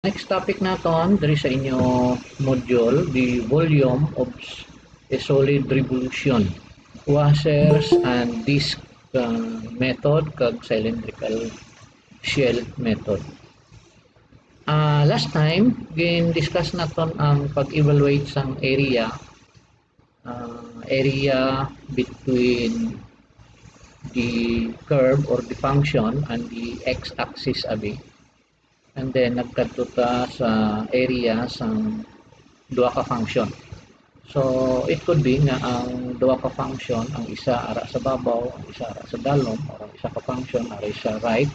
Next topic naton diri sa inyo module, the volume of a solid revolution, washers and disk method kag cylindrical shell method. Last time gin-discuss naton ang pag-evaluate sang area between the curve or the function and the x-axis abi. And then nagkadto ta sa area sang duha ka function. So it could be nga ang duha ka function, ang isa ara sa babaw, ang isa ara sa dalom, or ang isa ka function ara sa right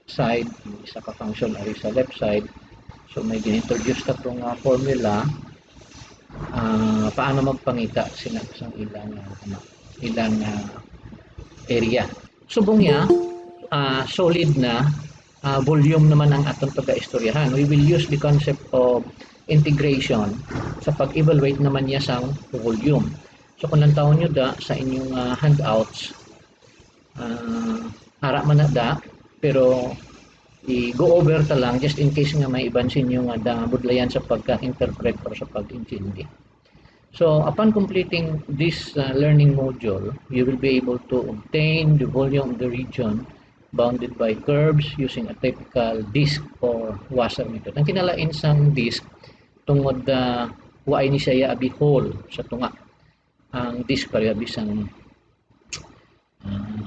side, ang isa ka function ara sa left side. So may gin-introduce ka tong formula paano magpangita sila sa ilang area. Subong niya solid na volume naman ang atong pagkaistoryahan. We will use the concept of integration sa pag-evaluate naman niya sa volume. So kung nantawon nyo da sa inyong handouts, hara man na da, pero i-go over ta lang just in case nga may ibansin nyo nga da budlayan sa pagka-interpret or sa pag-intindi. So upon completing this learning module, you will be able to obtain the volume of the region bounded by curves using a typical disk or washer method. Ang kinalain sang disk tungod waay ni siya abi hole sa tunga. Ang disk pare abi sang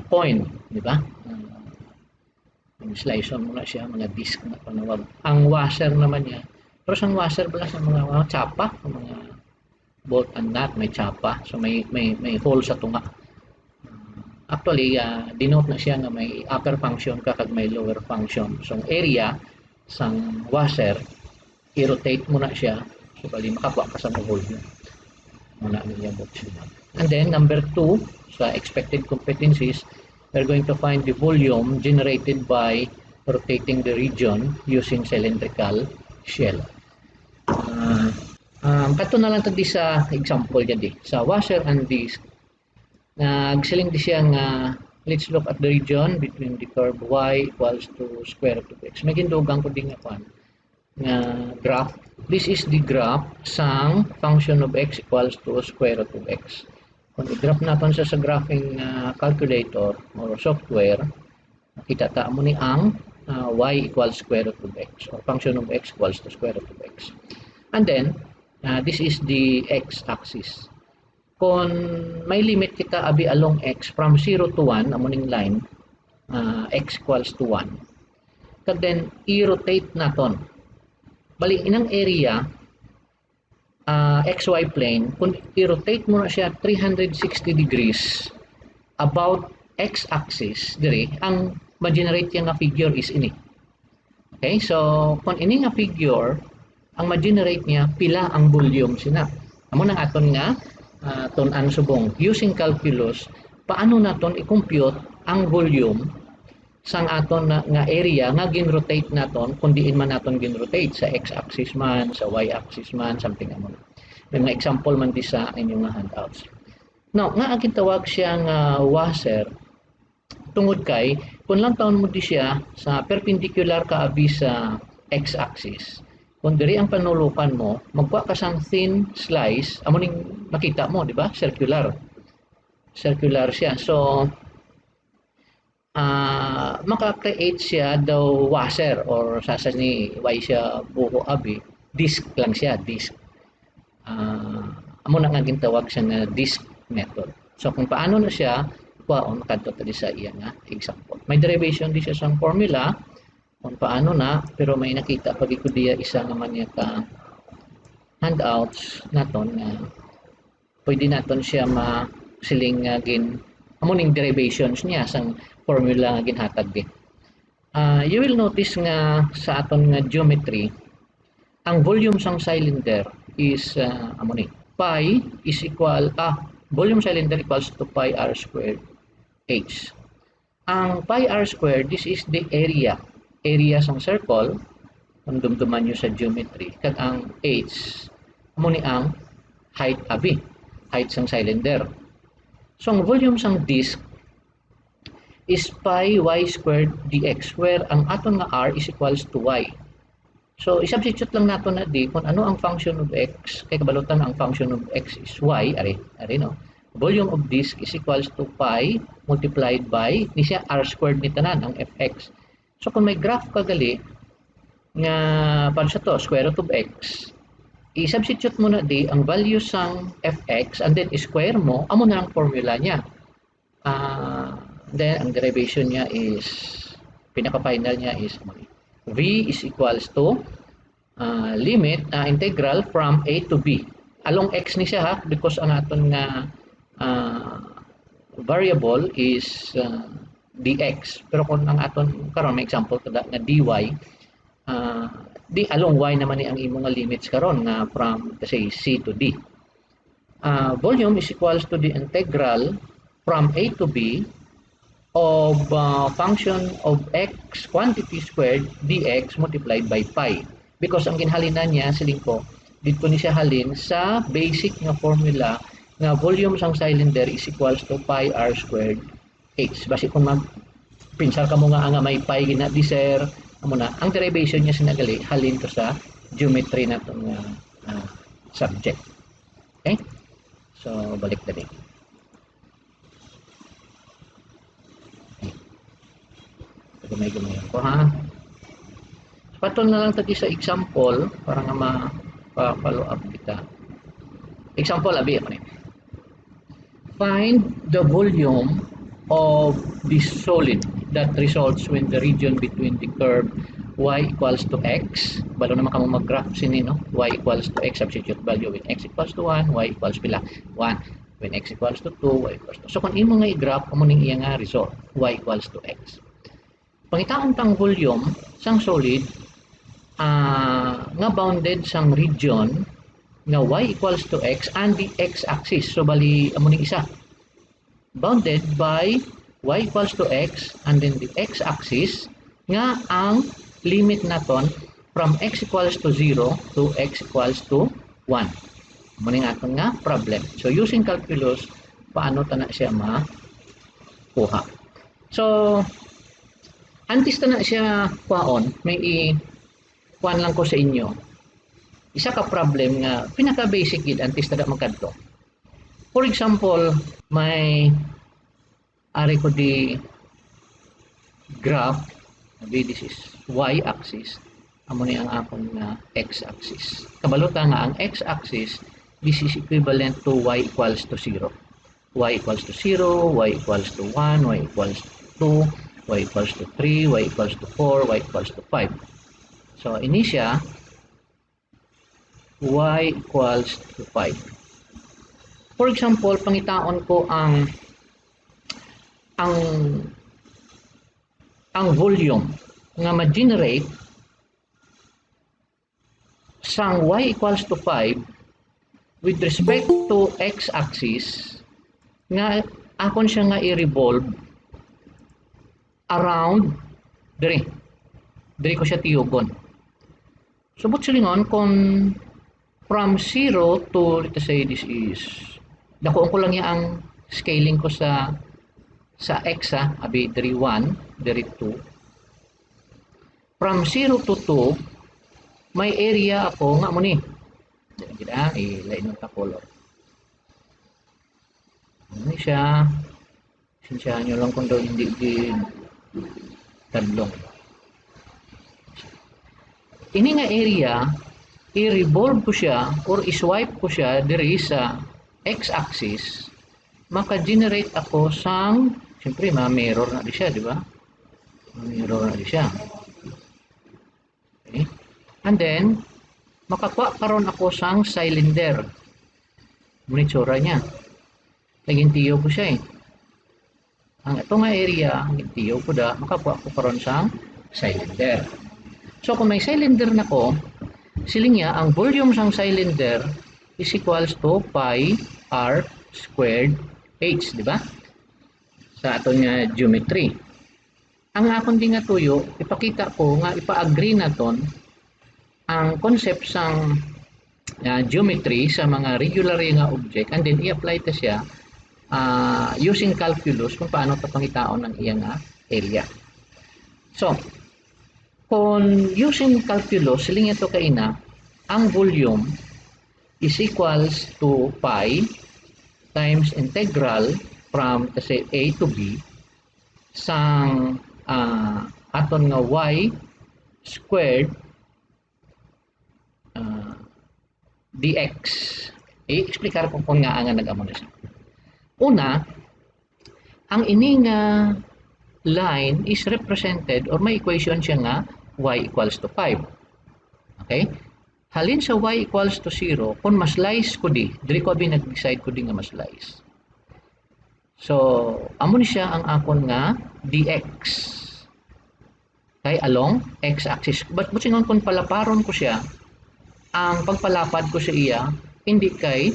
coin, di ba? Slice mo na siya mga disk na panawag. Ang washer naman niya, pero sang washer pala sa mga tsapa, mga bolt and nut may tsapa, so may hole sa tunga. Actually, denote na siya na may upper function kag may lower function. So, area sang washer, i-rotate mo na siya so bali makakuha ka sa volume. Muna niya box siya. And then, number 2, sa expected competencies, we're going to find the volume generated by rotating the region using cylindrical shell. Kato na lang tadi sa example niya sa washer and disk. Nagsiling di siya nga let's look at the region between the curve y equals to square root of x. May gindugang ko din nga graph. This is the graph sang function of x equals to square root of x. Kung i-graph natin sa graphing calculator or software, makita ta mo ni ang y equals square root of x or function of x equals to square root of x. And then, this is the x-axis. Kung may limit kita abi along x from 0 to 1 amuning line, x equals to 1, kag then i-rotate naton bali inang area xy plane, kung i-rotate mo na siya 360 degrees about x-axis dire, ang ma-generate yung figure is ini. Okay, so kung ini nga figure ang ma-generate niya pila ang volume sina amo nang aton nga tunan subong using calculus paano naton i-compute ang volume sang aton nga area nga gin-rotate naton kung diin man naton gin-rotate sa x-axis man, sa y-axis man, something amo. May mga example man di sa inyong handouts. Now, nga ang tawag siya nga washer tungod kay kung lang taon mo di siya sa perpendicular kaabi sa x-axis. Kung diri ang panulukan mo, magkuha ka sang thin slice, amo ning makita mo, di ba? Circular. Circular siya. So, maka-create siya daw washer or sasa ni way siya buho abi. Disk lang siya, disk. Amo na nga gintawag siya na disk method. So, kung paano na siya, kuhaon, makadto tadi sa iya nga example. May derivation di siya sang formula, kung paano na, pero may nakita pag ikudiya isa naman niya ka handouts naton na pwede naton siya masiling amuning derivations niya sang formula nga ginhatag din. You will notice nga sa aton nga geometry ang volume sang cylinder is amuning pi is equal volume cylinder equals to pi r squared h. Ang pi r squared, this is the area sang circle kung dumduman nyo sa geometry kag ang h amo ni ang height abi, height sang cylinder. So ang volume sang disk is pi y squared dx where ang aton nga r is equals to y. So, i-substitute lang nato na di kung ano ang function of x, kay kabalutan ang function of x is y, ari no. Volume of disk is equals to pi multiplied by, ni siya r squared ni tanan, ang fx. So, kung may graph ka gali, nga, paano siya to, square root of x, i-substitute mo na di ang values ng fx and then square mo, amo na ang formula niya. Then, ang derivation niya is, pinaka-final niya is v is equals to limit integral from a to b. Along x ni siya ha, because ang aton nga variable is dx. Pero kung ang aton, karon may example kada nga dy, di along y naman ni ang imong nga limits karon nga from say c to d. Volume is equals to the integral from a to b of function of x quantity squared dx multiplied by pi. Because ang ginhalinan niya, siling ko, dito ni siya halin sa basic nga formula nga volume sang cylinder is equals to pi r squared h. Basi kung pinsal ka mo nga may pi gina di sir, amo na ang derivation niya sinagali halin to sa geometry na itong subject. Okay? So, balik na din. Gamay-gamay ako ha. Patol na lang tadi sa example para nga ma-follow up kita. Example abi ako ni. Find the volume of this solid that results when the region between the curve y equals to x. Balo naman kamo mag-graph sini no. Y equals to x, substitute value when x equals to 1, y equals pila 1. When x equals to 2, y equals to. So kung imo nga i-graph amo ning iya nga result, y equals to x. Pangitaon tang volume sang solid nga bounded sang region nga y equals to x and the x-axis. So bali amo ning isa. Bounded by y equals to x and then the x-axis nga ang limit naton from x equals to 0 to x equals to 1. Amo ning aton nga problem. So using calculus, paano ta na siya makuha? So antes na siya kuhaon, may kuhan lang ko sa inyo. Isa ka problem nga pinaka-basic gid antes na magkadto. For example, may ari ko di graph, this is y-axis, amo ni ang akong x-axis. Kabalota nga ang x-axis, this is equivalent to y equals to 0. Y equals to 0, y equals to 1, y equals to 2, y equals to 3, y equals to 4, y equals to 5. So, ini siya, y equals to 5. For example, pangitaon ko ang volume nga ma-generate sang y equals to 5 with respect to x-axis nga akon siya nga i-revolve around diri ko siya tiyugon. Subot silingon kung from 0 to, let's say this is, dakuan ko lang ang scaling ko sa x abi diri 1, diri 2. From 0 to 2, may area ako nga mo ni. Kita ilain ta color. Ano siya? Sinsyahan nyo lang kung daw hindi tadlong. Ini nga area, i-revolve ko siya or i-swipe ko siya diri sa x-axis, maka-generate ako sang, siyempre ma-mirror na di siya, di ba? Ma-mirror na di siya. Okay. And then, makakuha karon ako sang cylinder. Munitsura niya. Naging tiyo ko siya eh. Ang ito nga area, ang tiyo ko da, makakuha ko karon sang cylinder. So kung may cylinder na ko, siling niya, ang volume sang cylinder is equals to pi r squared h, di ba? Sa aton nga geometry. Ang akon din nga tuyo, ipakita ko nga ipa-agree na ton ang concept sang geometry sa mga regular nga object and then i-apply ta siya using calculus kung paano ito pangitaon ng iyang area. So, kung using calculus, siling ito kaina, ang volume is equals to pi times integral from kasi A to B sang aton nga y squared dx. I-explicar ko kung nga nga nag-amo na siya. Una, ang ining line is represented or may equation siya nga y equals to 5. Okay? Halin sa y equals to 0, kung mas-slice ko diri ko nag-decide ko nga mas-slice. So, amo ni siya ang akon nga dx. Okay, along x-axis. But singon kung palaparon ko siya, ang pagpalapad ko sa iya, hindi kay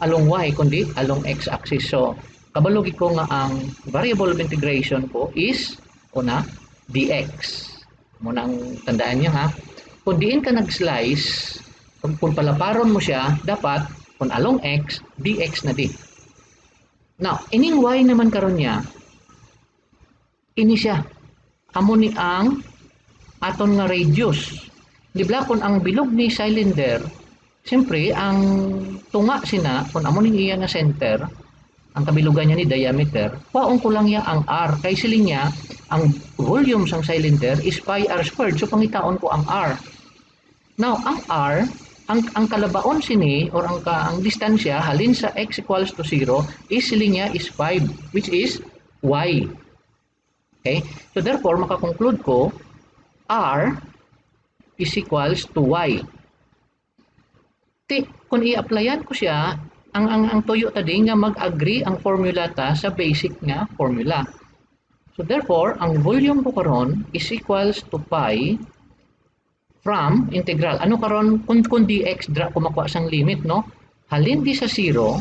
along y, kundi along x-axis. So, kabalugi ko nga ang variable of integration ko is, una, dx. Muna ang tandaan niyo ha. Kung diin ka nag-slice, kung palaparon mo siya, dapat, kung along x, dx na di. Now, ining y naman karon niya, ini siya. Amo ni ang aton nga radius. Di ba kung ang bilog ni cylinder, siyempre, ang tunga sina, kung amo ni iya nga center, ang kabilugan niya ni diameter, paong ko lang niya ang r. Kay siling niya, ang volume sang cylinder is pi r squared. So, pangitaon ko ang r. Now, ang r, ang kalabaon sini, or ang distansya, halin sa x equals to 0, is siling niya is 5, which is y. Okay? So, therefore, makakonclude ko, r is equals to y. Kung i-applyan ko siya, ang tuyo tadi nga mag-agree ang formula ta sa basic nga formula. So therefore, ang volume ko karon is equals to pi from integral. Ano karon kung dx dra ko makuha sang limit, no? Halin di sa 0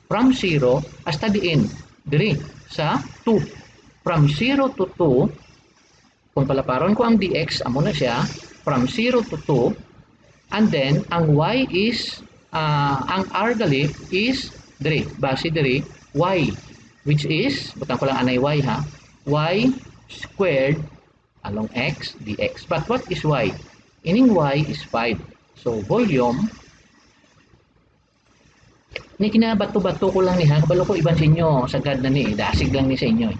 from 0 hasta diin diri sa 2. From 0 to 2, kung palaparon ko ang dx, amo na siya from 0 to 2, and then ang y is ang r gali is diri, base diri y, which is, butang ko lang anay y ha, y squared along x dx. But what is y? Ining y is 5. So volume, ni kinabato-bato ko lang ni ha, kabalo ko iban sa inyo, sagad na ni, dasig lang ni sa inyo.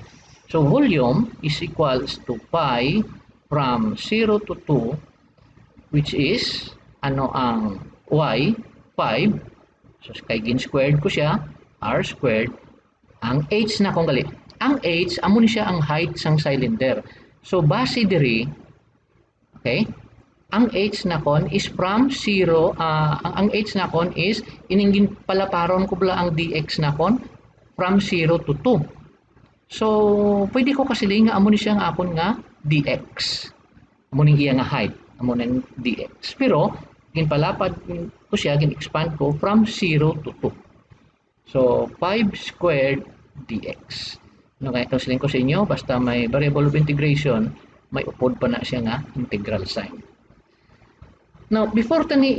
So volume is equals to pi from 0 to 2, which is ano ang y, 5. So kay gin squared ko siya, r squared. Ang h na kung gali. Ang h, amo ni siya ang height sang cylinder. So base diri, okay? Ang h na kon is from 0, ang h na kon is iningin palaparon ko bala ang dx na kon from 0 to 2. So pwede ko kasi nga amo ni siya nga akon nga dx. Amo ning iya nga height, amo ning dx. Pero ginpalapad ko siya, gin-expand ko from 0 to 2. So 5 squared dx. No, kaya ito siling ko sa inyo, basta may variable of integration, may upod pa na siya nga integral sign. Now, before tani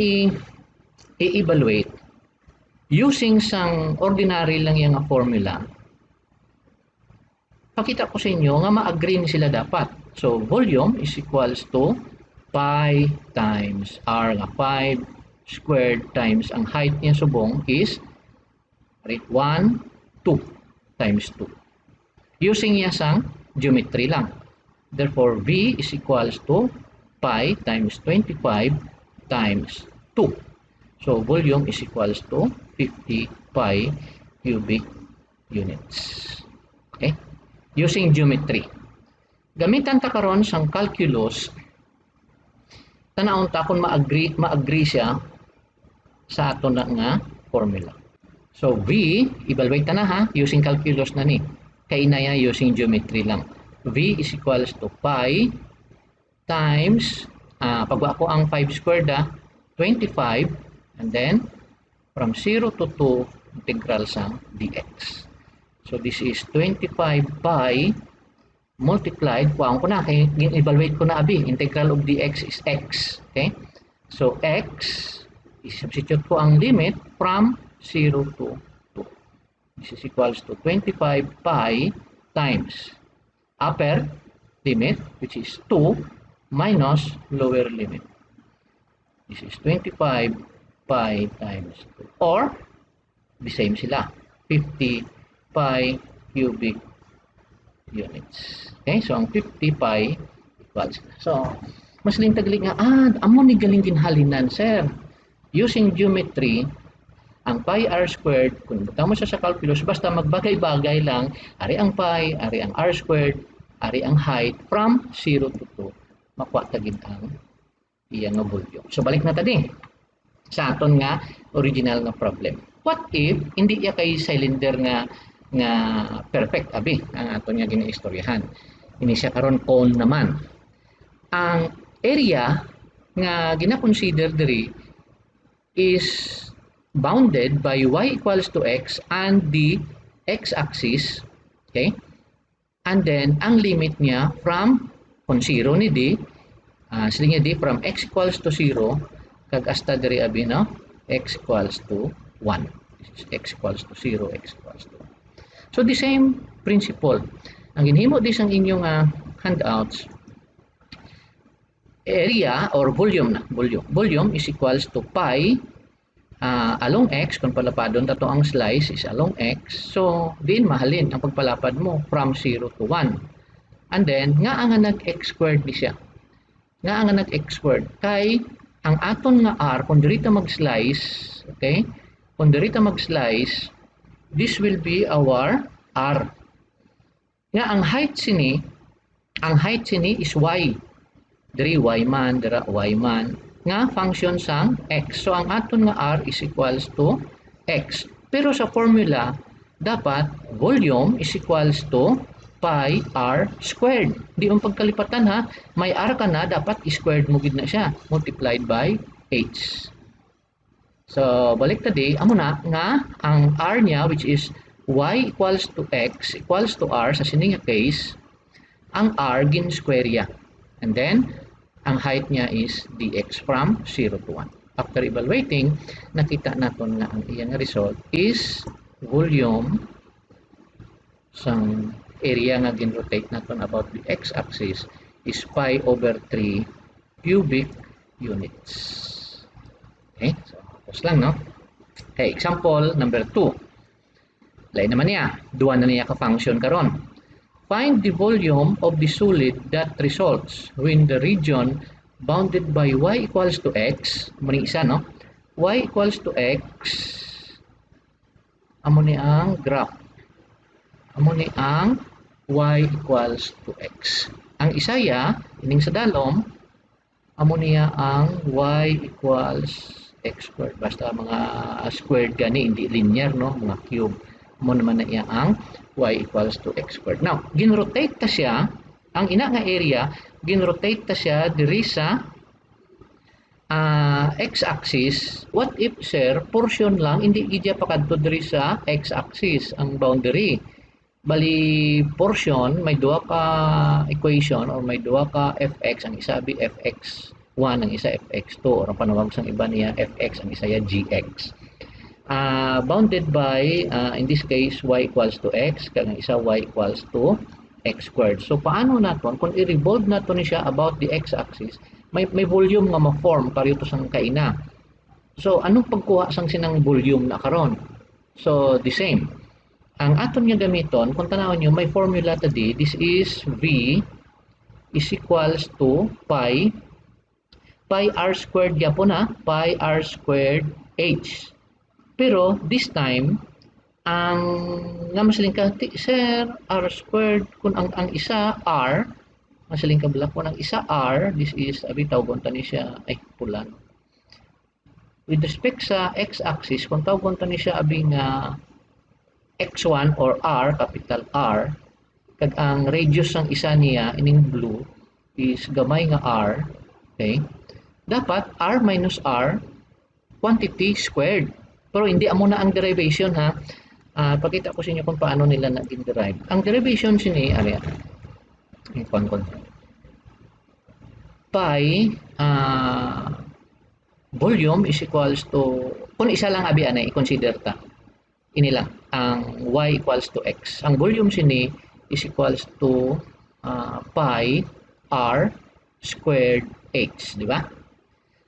i-evaluate, using sang ordinary lang yung formula, pakita ko sa inyo nga ma-agree ni sila dapat. So, volume is equals to pi times r nga 5 squared times ang height niya subong is 1, 2 times 2. Using niya sang geometry lang. Therefore, V is equals to pi times 25 times 2. So, volume is equals to 50 pi cubic units. Okay? Using geometry. Gamitan ta karon sang calculus, tanawon ta kung ma-agree siya sa ato na nga formula. So V, evaluate ta na ha, using calculus na ni. Kay na ya using geometry lang. V is equals to pi times, pagwa ko ang 5 squared 25, and then from 0 to 2, integral sa dx. So this is 25 pi multiplied, kuhaan ko na, kaya evaluate ko na abi, integral of dx is x. Okay? So x, i-substitute ko ang limit from 0 to 2. This is equals to 25 pi times upper limit, which is 2, minus lower limit. This is 25 pi times 2. Or, the same sila. 50 pi cubic units. Okay, so ang 50 pi equals. So, mas lintaglig nga, amo ni galing ginhalinan, sir. Using geometry, ang pi r squared, kung butang mo siya sa calculus, basta magbagay-bagay lang, ari ang pi, ari ang r squared, ari ang height, from 0 to 2, makuha tagid ang iya nga volume. So, balik na tadi sa aton nga original nga problem. What if hindi iya kay cylinder nga perfect abi ang aton nga ginaistoryahan. Ini siya karon cone naman. Ang area nga gina-consider diri is bounded by y equals to x and the x-axis, okay? And then ang limit niya from kung 0 ni d, sige niya d from x equals to 0 kag hasta diri abi no, x equals to 1. This is x equals to 0, x equals to 1. So the same principle. Ang ginhimo dis ang inyong handouts, area or volume na, volume is equals to pi along x, kung palapadon tato ang slice is along x, so din mahalin ang pagpalapad mo from 0 to 1. And then nga ang nag-x squared ni siya, nga ang nag-x squared kay ang aton nga r kung diri ta mag-slice, okay, kung diri ta mag-slice, this will be our r. Nga ang height sini is y, diri y man, dira y man, nga function sang x. So ang aton nga r is equals to x. Pero sa formula dapat volume is equals to pi r squared. Di ang pagkalipatan ha, may r ka na, dapat squared mo gid na siya, multiplied by h. So balik tadi, amo na nga ang r niya, which is y equals to x equals to r sa sining case, ang r gin square ya. And then ang height niya is dx from 0 to 1. After evaluating, nakita naton nga ang iyang result is volume sang area nga gin-rotate naton about the x-axis is pi over 3 cubic units. Okay, so tapos lang no. Okay, example number 2. Lain naman niya, duwa na niya ka-function karon. Find the volume of the solid that results when the region bounded by y equals to x, muni isa no, y equals to x, amo ni ang graph, amo ni ang y equals to x. Ang isaya, ining sa dalom, amo niya ang y equals x squared, basta mga squared gani, hindi linear no, mga cube, mo naman na iya ang y equals to x squared. Now, gin-rotate ta siya, ang ina nga area, gin-rotate ta siya diri sa x-axis. What if, sir, portion lang, hindi gidya pakadto diri sa x-axis, ang boundary. Bali, portion, may duha ka equation or may duha ka fx, ang isa bi fx1, ang isa fx2, or ang panawag sang iba niya fx, ang isa ya gx. Bounded by, in this case, y equals to x, kaya ang isa y equals to x squared. So, paano naton kung i-revolve naton siya about the x-axis, may volume nga ma-form pareho to sang kaina. So, anong pagkuha sang sinang volume na karon? So, the same. Ang aton nga gamiton, kung tanawon nyo, may formula tadi, this is v is equals to pi r squared yapon na, pi r squared h. Pero this time, ang nga masaling ka, sir, r squared, kung ang isa r, masaling ka bala, kung ang isa r, this is, abitaw, kung tani siya, ay, pulan. With respect sa x-axis, kung tawag ni siya, abing x1 or r, capital R, kag ang radius ng isa niya, ining blue, is gamay nga r, okay? Dapat r minus r, quantity squared. Pero hindi amo na ang derivation ha. Pakita ko sa inyo kung paano nila nag-derive. Ang derivation sini, area. Pi volume is equals to, kung isa lang abi anay, i-consider ta. Ini lang, ang y equals to x. Ang volume sini is equals to pi r squared h, di ba?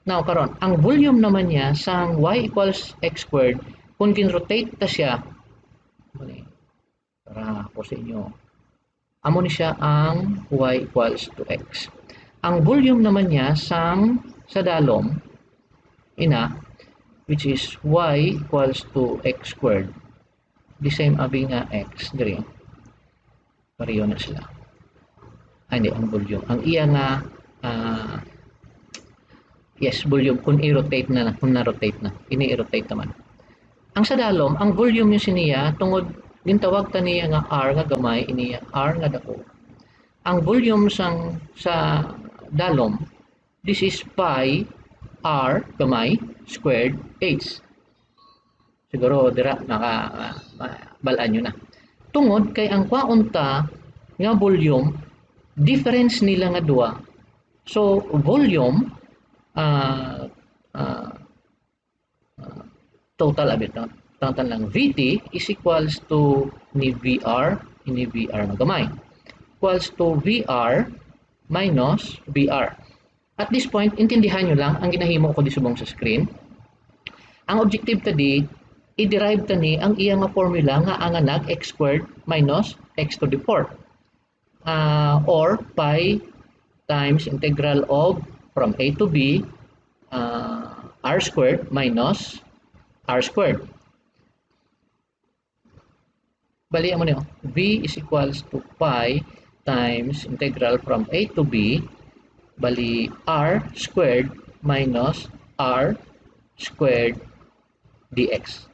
Now karon, ang volume naman niya sang y equals x squared kung gin-rotate ta siya para po sa inyo. Amo ni siya ang y equals to x. Ang volume naman niya sa dalom ina, which is y equals to x squared. The same abi nga x diri. Pareho na sila. Hindi, ang volume. Ang iya nga yes, volume kung i-rotate na, kung na-rotate na. Ini-rotate naman. Ang sa dalom, ang volume niya siniya tungod gintawag ta niya nga r nga gamay, iniya r nga dako. Ang volume sa dalom, this is pi r gamay squared h. Siguro dira balaan nyo na. Tungod kay ang kwaunta nga volume, difference nila nga duwa. So volume total abit no? Total lang Vt is equals to ni VR na gamay equals to VR minus VR. At this point, intindihan nyo lang ang ginahimo ko di subong sa screen. Ang objective tadi, i-derive tani ang iya nga formula nga ang nag x squared minus x to the fourth or pi times integral of from a to b r squared minus r squared. Bali mo niyo, v is equals to pi times integral from a to b bali r squared minus r squared dx.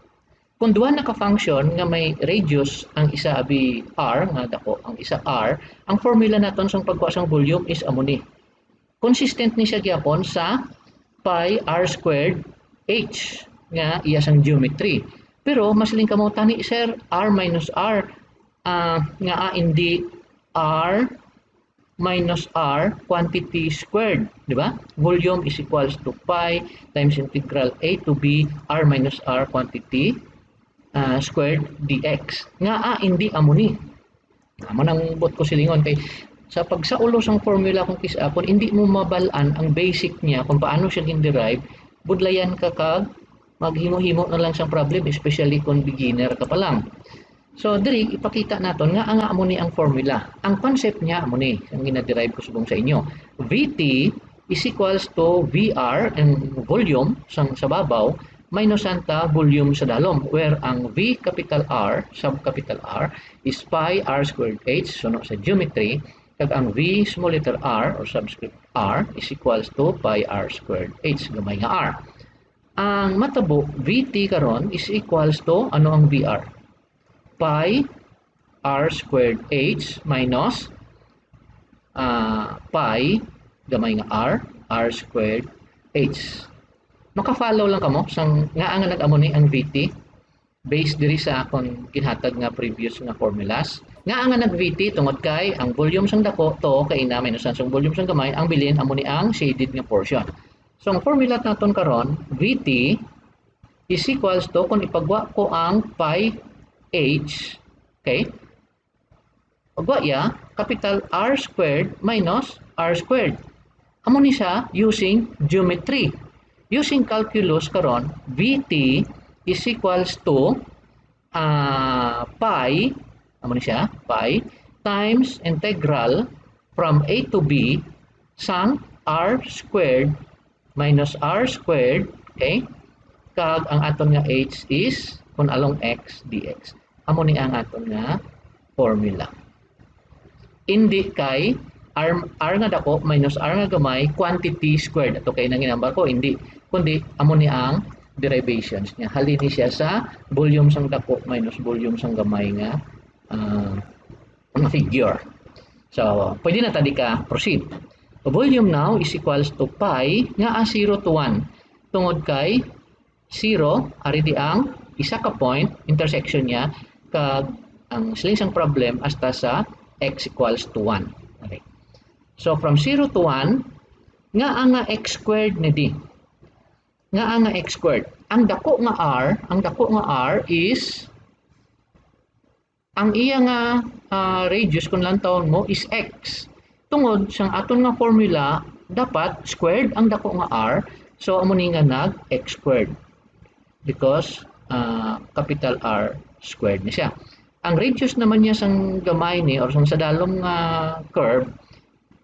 Kung duha naka-function nga may radius ang isa abi r nga dako, ang isa r, ang formula naton sa pagkuha sang volume is amo ni. Consistent ni siya gyapon sa pi r squared h nga iya sang geometry. Pero masiling kamo tani sir r minus r nga hindi r minus r quantity squared, di ba? Volume is equals to pi times integral a to b r minus r quantity squared dx. Nga hindi amo ni. Amo nang bot ko silingon kay sa pagsaulo sang formula kung kisapon hindi mo mabalaan ang basic niya kung paano siya gin-derive, budlayan ka kag maghimo-himo na lang siyang problem, especially kung beginner ka pa lang. So diri ipakita naton nga amo ni ang formula. Ang concept niya amo ni ang gina-derive ko subong sa inyo. Vt is equals to VR and volume sa babaw minus anta volume sa dalom, where ang V capital R sub capital R is pi r squared h suno sa geometry, kag ang V small letter r or subscript r is equals to pi r squared h gamay nga r. Ang matabo Vt karon is equals to ano ang VR? Pi r squared h minus pi gamay nga r squared h. Maka-follow lang kamo sang nga ang nag-amo ni ang Vt based diri sa akon ginhatag nga previous nga formulas. Nga ang nag-Vt tungod kay ang volume sang dako to kay ina minus ang volume sang gamay, ang bilin amo ni ang shaded nga portion. So ang formula naton karon, Vt is equals to kung ipagwa ko ang pi h, okay? Pagwa ya, capital R squared minus R squared. Amo ni siya using geometry. Using calculus karon, Vt is equals to pi, amo ni siya, pi times integral from a to b sang R squared minus r squared, okay? Kag ang aton nga h is kung along x dx. Amo ni ang aton nga formula. Hindi kay r nga dako minus r nga gamay quantity squared. Ato kay nang ginambar ko hindi, kundi amo ni ang derivations niya. Halin ni siya sa volume sang dako minus volume sang gamay nga figure. So, pwede na tadi ka proceed. Volume now is equals to pi nga 0 to 1. Tungod kay 0, ari di ang isa ka point, intersection niya, kag ang siling problem hasta sa x equals to 1. Okay. So from 0 to 1, nga ang x squared ni di. Nga ang x squared. Ang dako nga r is ang iya nga radius kung lang taon mo is x. Tungod sang aton nga formula dapat squared ang dako nga r, so amo ni nga nag x squared because capital R squared na siya. Ang radius naman niya sang gamay ni or sang sadalong curve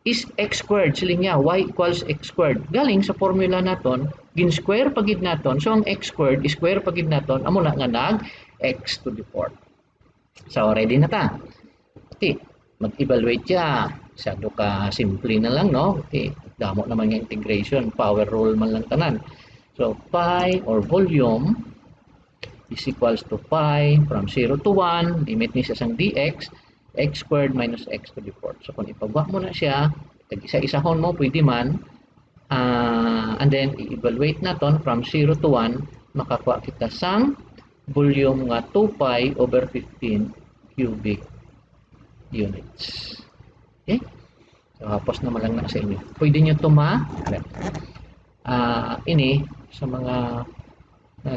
is x squared. Siling niya y equals x squared. Galing sa formula naton, gin square pagid naton. So ang x squared is square pagid naton amo na nga nag x to the fourth. So ready na ta. Okay, mag-evaluate ya. Masyado ka simple na lang, no? Okay, damo naman yung integration, power rule man lang tanan. So pi or volume is equals to pi from 0 to 1, limit ni sa sang dx, x squared minus x to the fourth. So kung ipagawa mo na siya, tag-isa-isahon mo, pwede man, and then i-evaluate naton from 0 to 1, makakuha kita sang volume nga 2 pi over 15 cubic units. Okay? So hapos naman lang na sa inyo. Pwede nyo ito ini sa mga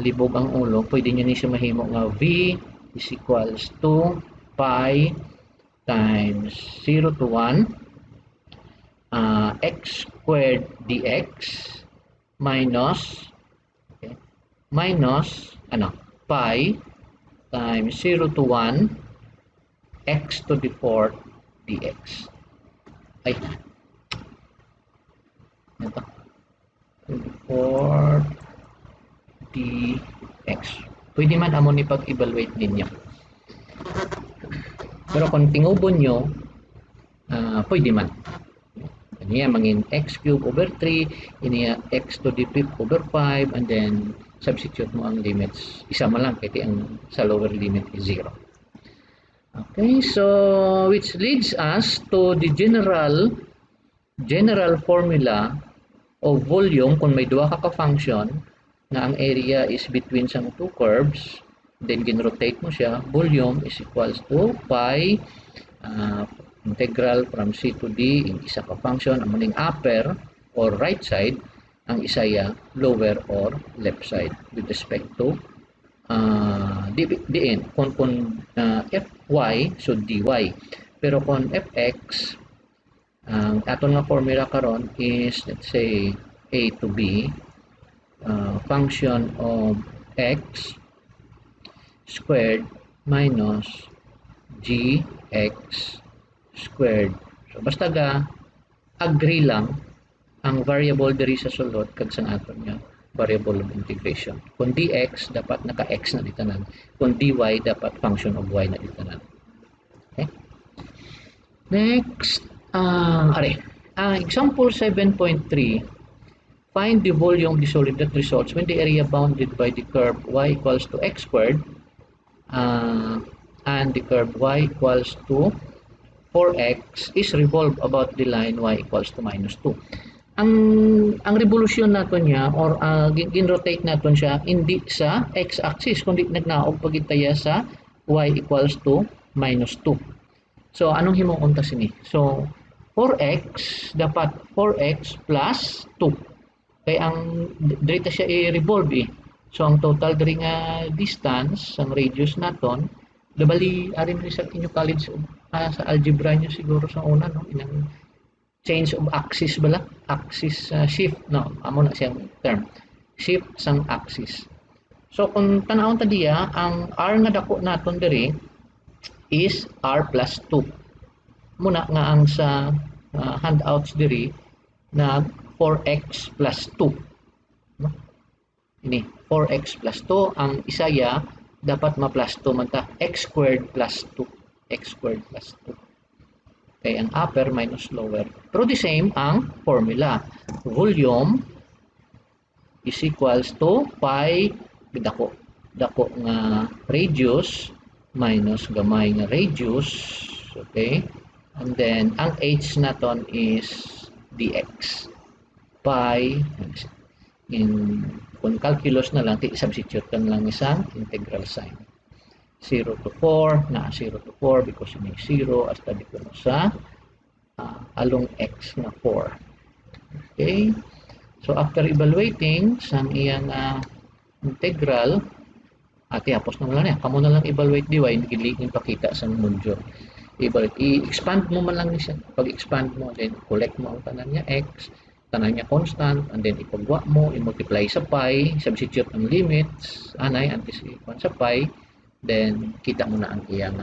libog ang ulo, pwede nyo ni siya mahimo nga v is equals to pi times 0 to 1 x squared dx minus pi times 0 to 1 x to the fourth dx. Ay, ito 4 dx. Pwede man amo ni pag-evaluate ninyo. Pero kung tingubon nyo, pwede man. Iniya mangin x cube over 3, iniya x to the fifth over 5, and then substitute mo ang limits. Isa man lang, kasi ang sa lower limit is 0. Okay, so which leads us to the general formula of volume kung may duha ka function na ang area is between sa two curves, then gin-rotate mo siya, volume is equals to pi integral from c to d in isa ka function, ang maning upper or right side, ang isaya lower or left side with respect to diin kung fy so dy, pero kung fx ang aton nga formula karon is, let's say, a to b function of x squared minus gx squared. So basta ga agree lang ang variable diri sa sulod kag sang aton nga variable of integration. Kung dx dapat naka-x na ditanan, kung dy dapat function of y na ditanan. Okay? Next, example 7.3, find the volume of the solid that results when the area bounded by the curve y equals to x squared and the curve y equals to 4x is revolved about the line y equals to minus 2. Ang revolusyon naton niya or gin-rotate naton siya hindi sa x-axis kundi nagnaog pagitaya sa y equals to minus 2. So anong himuon ta sini? So 4x dapat 4x plus 2. Kaya ang dito siya i-revolve So ang total diri nga distance ang radius naton dabali arin ni sa inyo college sa algebra niyo siguro sa una, no, inang change of axis bala, axis shift, no, amo na siyang term, shift sang axis. So kung tanawon ta diya, ang r nga dako naton diri is r plus 2. Muna nga ang sa handouts diri na 4x plus 2, no? Ini 4x plus 2, ang isaya dapat ma-plus 2 man ta, x squared plus 2, x squared plus 2. Okay, ang upper minus lower. Pero the same ang formula. Volume is equals to pi dako nga radius minus gamay nga radius. Okay? And then ang h naton is dx. Pi in kung calculus na lang, substitute kan lang isang integral sign. 0 to 4, na 0 to 4 because may 0 hasta di ko sa along x na 4. Okay? So after evaluating sang iyang integral, hapos na lang niya. Kamo na lang evaluate dy, hindi pakita sa module. I-expand mo man lang siya. Pag expand mo, then collect mo ang tanan niya x, tanan niya constant, and then ipagwa mo, i-multiply sa pi, substitute ang limits, anay, antes ikon sa pi, then kita mo na ang iyang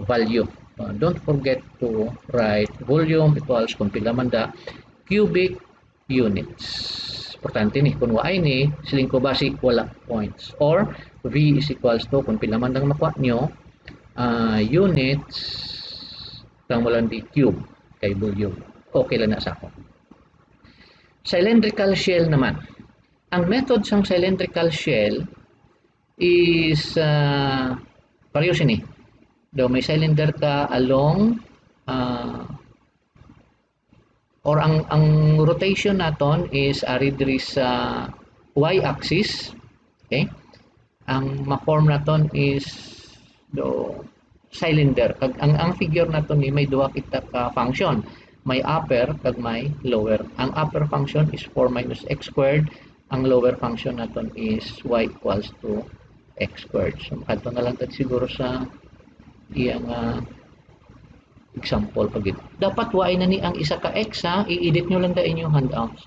value. Don't forget to write volume equals kung pila man da cubic units. Importante ni kung waay ni siling ko basic wala points, or V is equals to kung pila man lang makuha nyo units kang walang di cube kay volume. Okay lang na sa ako. Cylindrical shell naman. Ang method ng cylindrical shell is parehas ini. Daw may cylinder ka along or ang rotation naton is ari diri sa y-axis. Okay? Ang ma-form naton is do cylinder. Ang figure naton ni may duha kita ka function. May upper kag may lower. Ang upper function is 4 minus x squared. Ang lower function naton is y equals to x squared. So makadto na lang tad siguro sa iyang example pagid. Dapat y na ni ang isa ka x ha, i-edit nyo lang da inyong handouts.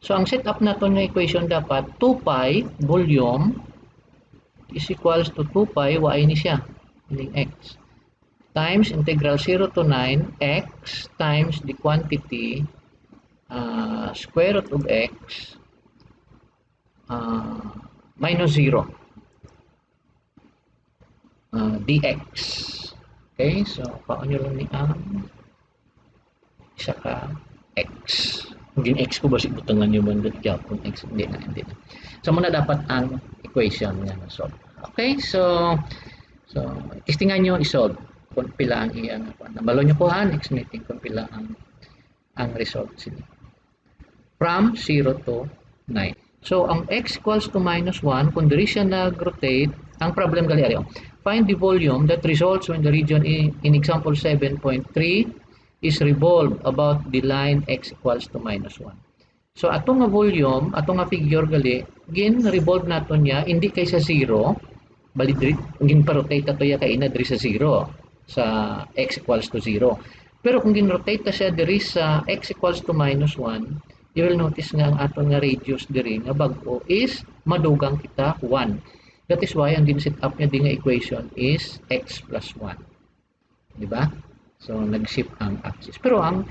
So ang setup naton nga equation dapat 2 pi volume is equals to 2 pi y ni siya, ining x, times integral 0 to 9 x times the quantity square root of x minus 0 dx. Okay, so paano lang ni ang isa ka x. Hindi x ko basi butangan nyo man doon kung x hindi na. So muna dapat ang equation nga na solve. Okay, so testingan nyo i-solve kung pila ang iyang nabalo nyo po ha, next meeting kung pila ang result sila. From 0 to 9. So ang x equals to minus 1, kung diri siya nag-rotate, ang problem gali ari. Find the volume that results when the region in example 7.3 is revolved about the line x equals to minus 1. So atong nga volume, atong nga figure gali, gin-revolve naton niya hindi kay sa 0, bali diri gin-rotate ato ya kay ina diri sa 0 sa x equals to 0. Pero kung gin-rotate ta siya diri sa x equals to minus 1, you will notice nga ang aton nga radius diri nga bag-o is madugang kita 1. That is why ang din-set up niya din nga equation is x plus 1. Di ba? So nag-shift ang axis. Pero ang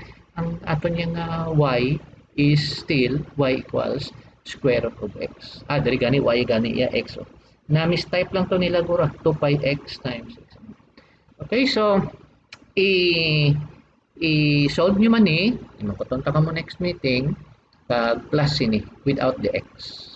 aton niya nga y is still y equals square root of x. Diri gani y gani ya x. Na mistype lang to nila gura 2 pi x times x. Okay, so i-solve nyo man ni, makutunta ka mo next meeting, plus ini without the x.